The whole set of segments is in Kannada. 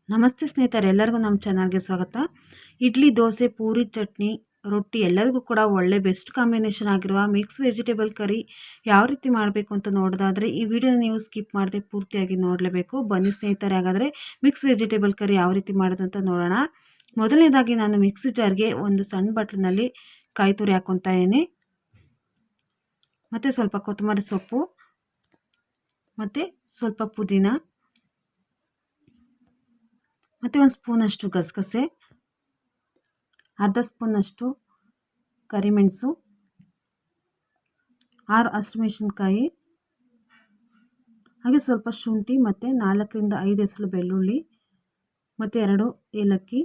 ನಮಸ್ತೆ ಸ್ನೇಹಿತರೆ, ಎಲ್ಲರಿಗೂ ನಮ್ಮ ಚಾನಲ್ಗೆ ಸ್ವಾಗತ. ಇಡ್ಲಿ, ದೋಸೆ, ಪೂರಿ, ಚಟ್ನಿ, ರೊಟ್ಟಿ ಎಲ್ಲರಿಗೂ ಕೂಡ ಒಳ್ಳೆ ಬೆಸ್ಟ್ ಕಾಂಬಿನೇಷನ್ ಆಗಿರುವ ಮಿಕ್ಸ್ ವೆಜಿಟೇಬಲ್ ಕರಿ ಯಾವ ರೀತಿ ಮಾಡಬೇಕು ಅಂತ ನೋಡೋದಾದರೆ ಈ ವಿಡಿಯೋ ನೀವು ಸ್ಕಿಪ್ ಮಾಡದೆ ಪೂರ್ತಿಯಾಗಿ ನೋಡಲೇಬೇಕು. ಬನ್ನಿ ಸ್ನೇಹಿತರೆ, ಹಾಗಾದರೆ ಮಿಕ್ಸ್ ವೆಜಿಟೇಬಲ್ ಕರಿ ಯಾವ ರೀತಿ ಮಾಡೋದು ಅಂತ ನೋಡೋಣ. ಮೊದಲನೇದಾಗಿ ನಾನು ಮಿಕ್ಸಿ ಜಾರ್ಗೆ ಒಂದು ಸಣ್ಣ ಬಟ್ಲಿನಲ್ಲಿ ಕಾಯಿ ತುರಿ ಹಾಕ್ಕೊತಾ ಇದ್ದೀನಿ. ಮತ್ತು ಸ್ವಲ್ಪ ಕೊತ್ತಂಬರಿ ಸೊಪ್ಪು, ಮತ್ತು ಸ್ವಲ್ಪ ಪುದೀನ, ಮತ್ತು ಒಂದು ಸ್ಪೂನಷ್ಟು ಗಸಗಸೆ, ಅರ್ಧ ಸ್ಪೂನಷ್ಟು ಕರಿಮೆಣಸು, 6 ಹಸಿಮೆಣಸಿನ್ಕಾಯಿ, ಹಾಗೆ ಸ್ವಲ್ಪ ಶುಂಠಿ, ಮತ್ತು 4 ರಿಂದ 5 ಎಸಳು ಬೆಳ್ಳುಳ್ಳಿ, ಮತ್ತು 2 ಏಲಕ್ಕಿ,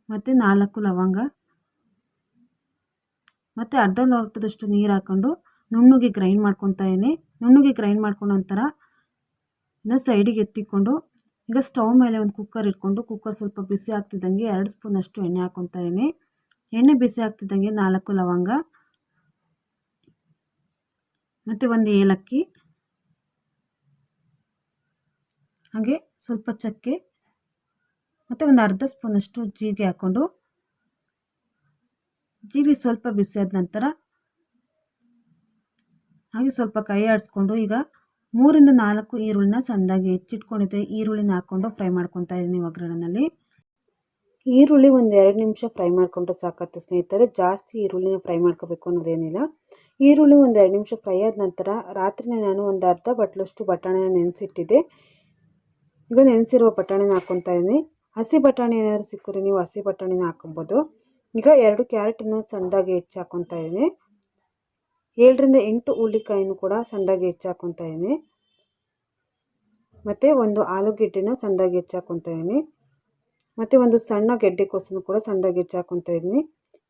ಮತ್ತು 4 ಲವಂಗ, ಮತ್ತು ಅರ್ಧ ಲೋಟದಷ್ಟು ನೀರು ಹಾಕ್ಕೊಂಡು ನುಣ್ಣಗೆ ಗ್ರೈಂಡ್ ಮಾಡ್ಕೊತಾ ಇದ್ದೀನಿ. ನುಣ್ಣಗೆ ಗ್ರೈಂಡ್ ಮಾಡ್ಕೊಂಡ ನಂತರ ಇದನ್ನು ಸೈಡಿಗೆ ಎತ್ತಿಕೊಂಡು ಈಗ ಸ್ಟವ್ ಮೇಲೆ ಒಂದು ಕುಕ್ಕರ್ ಇಟ್ಕೊಂಡು ಕುಕ್ಕರ್ ಸ್ವಲ್ಪ ಬಿಸಿ ಆಗ್ತಿದ್ದಂಗೆ 2 ಸ್ಪೂನಷ್ಟು ಎಣ್ಣೆ ಹಾಕ್ಕೊತಾ ಇದ್ದೀನಿ. ಎಣ್ಣೆ ಬಿಸಿ ಆಗ್ತಿದ್ದಂಗೆ 4 ಲವಂಗ, ಮತ್ತು 1 ಏಲಕ್ಕಿ, ಹಾಗೆ ಸ್ವಲ್ಪ ಚಕ್ಕೆ, ಮತ್ತು ಒಂದು ಅರ್ಧ ಸ್ಪೂನಷ್ಟು ಜೀರಿಗೆ ಹಾಕ್ಕೊಂಡು ಜೀರಿಗೆ ಸ್ವಲ್ಪ ಬಿಸಿ ಆದ ನಂತರ ಹಾಗೆ ಸ್ವಲ್ಪ ಕೈ ಆಡಿಸ್ಕೊಂಡು ಈಗ 3 ರಿಂದ 4 ಈರುಳ್ಳಿನ ಸಣ್ಣದಾಗಿ ಹೆಚ್ಚಿಟ್ಕೊಂಡಿದ್ದೆ ಈರುಳ್ಳಿನ ಹಾಕ್ಕೊಂಡು ಫ್ರೈ ಮಾಡ್ಕೊತಾ ಇದ್ದೀನಿ ಒಗ್ಗರಣೆಯಲ್ಲಿ. ಈರುಳ್ಳಿ ಒಂದು 2 ನಿಮಿಷ ಫ್ರೈ ಮಾಡಿಕೊಂಡ್ರೆ ಸಾಕತ್ತೆ ಸ್ನೇಹಿತರೆ, ಜಾಸ್ತಿ ಈರುಳ್ಳಿನ ಫ್ರೈ ಮಾಡ್ಕೋಬೇಕು ಅನ್ನೋದೇನಿಲ್ಲ. ಈರುಳ್ಳಿ ಒಂದು 2 ನಿಮಿಷ ಫ್ರೈ ಆದ ನಂತರ ರಾತ್ರಿನೇ ನಾನು ಒಂದು ಅರ್ಧ ಬಟ್ಲಷ್ಟು ಬಟಾಣಿನ ನೆನೆಸಿಟ್ಟಿದ್ದೆ. ಈಗ ನೆನೆಸಿರುವ ಬಟಾಣಿನ ಹಾಕ್ಕೊತಾ ಇದ್ದೀನಿ. ಹಸಿ ಬಟಾಣಿ ಏನಾದರೂ ಸಿಕ್ಕರೆ ನೀವು ಹಸಿ ಬಟಾಣಿನ ಹಾಕ್ಕೊಬೋದು. ಈಗ 2 ಕ್ಯಾರೆಟನ್ನು ಸಣ್ಣದಾಗಿ ಹೆಚ್ಚಿ ಹಾಕ್ಕೊತಾ ಇದ್ದೀನಿ. 7 ರಿಂದ 8 ಹುಳ್ಳಿಕಾಯಿನೂ ಕೂಡ ಸಣ್ಣದಾಗಿ ಹೆಚ್ಚಿ ಹಾಕ್ಕೊತಾ ಇದ್ದೀನಿ. ಮತ್ತು ಒಂದು ಆಲೂಗೆಡ್ಡೆನ ಸಣ್ಣದಾಗಿ ಹೆಚ್ಚಿ ಹಾಕ್ಕೊತಾ ಇದ್ದೀನಿ. ಮತ್ತು ಒಂದು ಸಣ್ಣ ಗೆಡ್ಡೆಕೋಸನ್ನು ಕೂಡ ಸಣ್ಣದಾಗಿ ಹೆಚ್ಚಿ ಹಾಕ್ಕೊತಾ ಇದ್ದೀನಿ.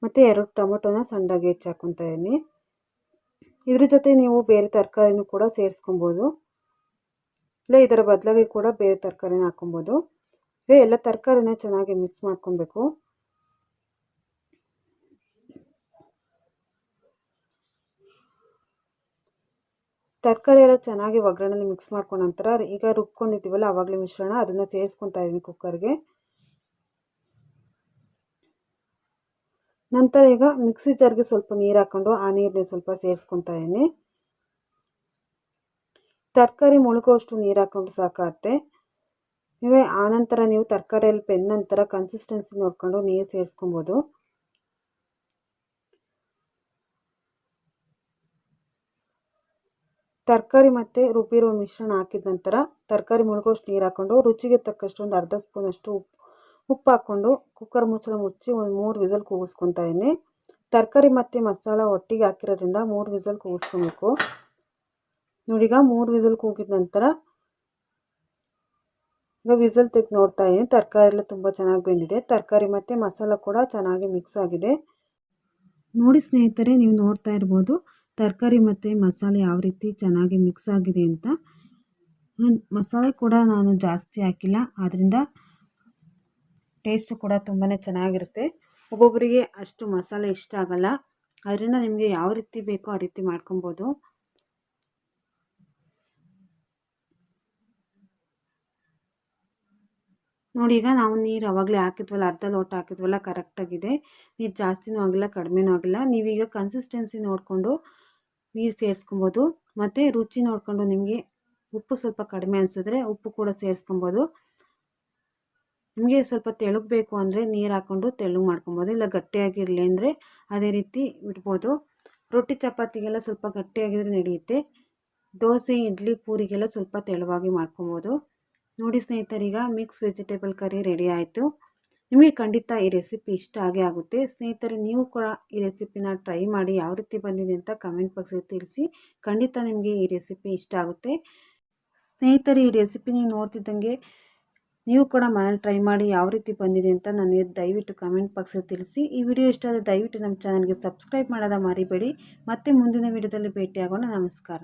ಮತ್ತು 2 ಟೊಮೊಟೊನ ಸಣ್ಣದಾಗಿ ಹೆಚ್ಚಿ ಹಾಕ್ಕೊತಾ ಇದ್ದೀನಿ. ಇದ್ರ ಜೊತೆ ನೀವು ಬೇರೆ ತರಕಾರಿನೂ ಕೂಡ ಸೇರಿಸ್ಕೊಬೋದು, ಇಲ್ಲ ಇದರ ಬದಲಾಗಿ ಕೂಡ ಬೇರೆ ತರಕಾರಿನ ಹಾಕ್ಕೊಬೋದು. ಎಲ್ಲ ತರಕಾರಿನ ಚೆನ್ನಾಗಿ ಮಿಕ್ಸ್ ಮಾಡ್ಕೊಬೇಕು. ತರಕಾರಿ ಎಲ್ಲ ಚೆನ್ನಾಗಿ ಒಗ್ಗರಣೆಯಲ್ಲಿ ಮಿಕ್ಸ್ ಮಾಡ್ಕೊಂಡ ನಂತರ ಈಗ ರುಬ್ಕೊಂಡಿದ್ದೀವಲ್ಲ ಆವಾಗಲೇ ಮಿಶ್ರಣ ಅದನ್ನು ಸೇರಿಸ್ಕೊತಾ ಇದ್ದೀನಿ ಕುಕ್ಕರ್ಗೆ. ನಂತರ ಈಗ ಮಿಕ್ಸಿ ಜಾರ್ಗೆ ಸ್ವಲ್ಪ ನೀರು ಹಾಕ್ಕೊಂಡು ಆ ನೀರನ್ನ ಸ್ವಲ್ಪ ಸೇರಿಸ್ಕೊತಾ ಇದ್ದೀನಿ. ತರಕಾರಿ ಮುಳುಗುವಷ್ಟು ನೀರು ಹಾಕ್ಕೊಂಡು ಸಾಕಾಗುತ್ತೆ. ಆನಂತರ ನೀವು ತರಕಾರಿಯಲ್ಲಿ ಬೆಂದ ನಂತರ ಕನ್ಸಿಸ್ಟೆನ್ಸಿ ನೋಡ್ಕೊಂಡು ನೀರು ಸೇರಿಸ್ಕೊಬೋದು. ತರಕಾರಿ ಮತ್ತು ರುಬ್ಬಿರೋ ಮಿಶ್ರಣ ಹಾಕಿದ ನಂತರ ತರಕಾರಿ ಮುಳುಗೋಷ್ಟು ನೀರು ಹಾಕ್ಕೊಂಡು ರುಚಿಗೆ ತಕ್ಕಷ್ಟು ಒಂದು ಅರ್ಧ ಸ್ಪೂನಷ್ಟು ಉಪ್ಪು ಹಾಕ್ಕೊಂಡು ಕುಕ್ಕರ್ ಮುಚ್ಚಳ ಮುಚ್ಚಿ ಒಂದು 3 ವಿಸಲ್ ಕೂಗಿಸ್ಕೊತಾ ಇದ್ದೀನಿ. ತರಕಾರಿ ಮತ್ತು ಮಸಾಲ ಒಟ್ಟಿಗೆ ಹಾಕಿರೋದ್ರಿಂದ 3 ವಿಸಲ್ ಕೂಗಿಸ್ಕೊಬೇಕು. ನೋಡಿ, ಈಗ 3 ವಿಸಲ್ ಕೂಗಿದ ನಂತರ ಈಗ ವಿಸಲ್ ತೆಗೆದು ನೋಡ್ತಾ ಇದ್ದೀನಿ. ತರಕಾರಿ ಎಲ್ಲ ತುಂಬ ಚೆನ್ನಾಗಿ ಬೆಂದಿದೆ. ತರಕಾರಿ ಮತ್ತು ಮಸಾಲ ಕೂಡ ಚೆನ್ನಾಗಿ ಮಿಕ್ಸ್ ಆಗಿದೆ. ನೋಡಿ ಸ್ನೇಹಿತರೆ, ನೀವು ನೋಡ್ತಾ ಇರ್ಬೋದು ತರಕಾರಿ ಮತ್ತು ಮಸಾಲೆ ಯಾವ ರೀತಿ ಚೆನ್ನಾಗಿ ಮಿಕ್ಸ್ ಆಗಿದೆ ಅಂತ. ಮಸಾಲೆ ಕೂಡ ನಾನು ಜಾಸ್ತಿ ಹಾಕಿಲ್ಲ, ಆದ್ದರಿಂದ ಟೇಸ್ಟು ಕೂಡ ತುಂಬಾ ಚೆನ್ನಾಗಿರುತ್ತೆ. ಒಬ್ಬೊಬ್ಬರಿಗೆ ಅಷ್ಟು ಮಸಾಲೆ ಇಷ್ಟ ಆಗಲ್ಲ, ಅದರಿಂದ ನಿಮಗೆ ಯಾವ ರೀತಿ ಬೇಕೋ ಆ ರೀತಿ ಮಾಡ್ಕೊಬೋದು. ನೋಡಿ, ಈಗ ನಾವು ನೀರು ಆವಾಗಲೇ ಹಾಕಿದ್ವಲ್ಲ, ಅರ್ಧ ಲೋಟ ಹಾಕಿದ್ವಲ್ಲ, ಕರೆಕ್ಟಾಗಿದೆ. ನೀರು ಜಾಸ್ತಿನೂ ಆಗಿಲ್ಲ ಕಡಿಮೆನೂ ಆಗಿಲ್ಲ. ನೀವೀಗ ಕನ್ಸಿಸ್ಟೆನ್ಸಿ ನೋಡಿಕೊಂಡು ನೀರು ಸೇರಿಸ್ಕೊಬೋದು. ಮತ್ತು ರುಚಿ ನೋಡಿಕೊಂಡು ನಿಮಗೆ ಉಪ್ಪು ಸ್ವಲ್ಪ ಕಡಿಮೆ ಅನಿಸಿದ್ರೆ ಉಪ್ಪು ಕೂಡ ಸೇರಿಸ್ಕೊಬೋದು. ನಿಮಗೆ ಸ್ವಲ್ಪ ತೆಳುಗಬೇಕು ಅಂದರೆ ನೀರು ಹಾಕ್ಕೊಂಡು ತೆಳು ಮಾಡ್ಕೊಬೋದು, ಇಲ್ಲ ಗಟ್ಟಿಯಾಗಿರಲಿ ಅಂದರೆ ಅದೇ ರೀತಿ ಬಿಡ್ಬೋದು. ರೊಟ್ಟಿ ಚಪಾತಿಗೆಲ್ಲ ಸ್ವಲ್ಪ ಗಟ್ಟಿಯಾಗಿದ್ರೆ ನಡೆಯುತ್ತೆ. ದೋಸೆ, ಇಡ್ಲಿ, ಪೂರಿಗೆಲ್ಲ ಸ್ವಲ್ಪ ತೆಳುವಾಗಿ ಮಾಡ್ಕೊಬೋದು. ನೋಡಿ ಸ್ನೇಹಿತರೀಗ ಮಿಕ್ಸ್ ವೆಜಿಟೇಬಲ್ ಕರಿ ರೆಡಿ ಆಯಿತು. ನಿಮಗೆ ಖಂಡಿತ ಈ ರೆಸಿಪಿ ಇಷ್ಟ ಆಗೇ ಆಗುತ್ತೆ. ಸ್ನೇಹಿತರೆ, ನೀವು ಕೂಡ ಈ ರೆಸಿಪಿನ ಟ್ರೈ ಮಾಡಿ ಯಾವ ರೀತಿ ಬಂದಿದೆ ಅಂತ ಕಮೆಂಟ್ ಬಾಕ್ಸಲ್ಲಿ ತಿಳಿಸಿ. ಖಂಡಿತ ನಿಮಗೆ ಈ ರೆಸಿಪಿ ಇಷ್ಟ ಆಗುತ್ತೆ. ಸ್ನೇಹಿತರೆ, ಈ ರೆಸಿಪಿ ನೀವು ನೋಡ್ತಿದ್ದಂಗೆ ನೀವು ಕೂಡ ಮನೇಲಿ ಟ್ರೈ ಮಾಡಿ ಯಾವ ರೀತಿ ಬಂದಿದೆ ಅಂತ ನನಗೆ ದಯವಿಟ್ಟು ಕಮೆಂಟ್ ಬಾಕ್ಸಲ್ಲಿ ತಿಳಿಸಿ. ಈ ವಿಡಿಯೋ ಇಷ್ಟ ಆದರೆ ದಯವಿಟ್ಟು ನಮ್ಮ ಚಾನಲ್ಗೆ ಸಬ್ಸ್ಕ್ರೈಬ್ ಮಾಡೋದ ಮರಿಬೇಡಿ. ಮತ್ತೆ ಮುಂದಿನ ವಿಡಿಯೋದಲ್ಲಿ ಭೇಟಿಯಾಗೋಣ. ನಮಸ್ಕಾರ.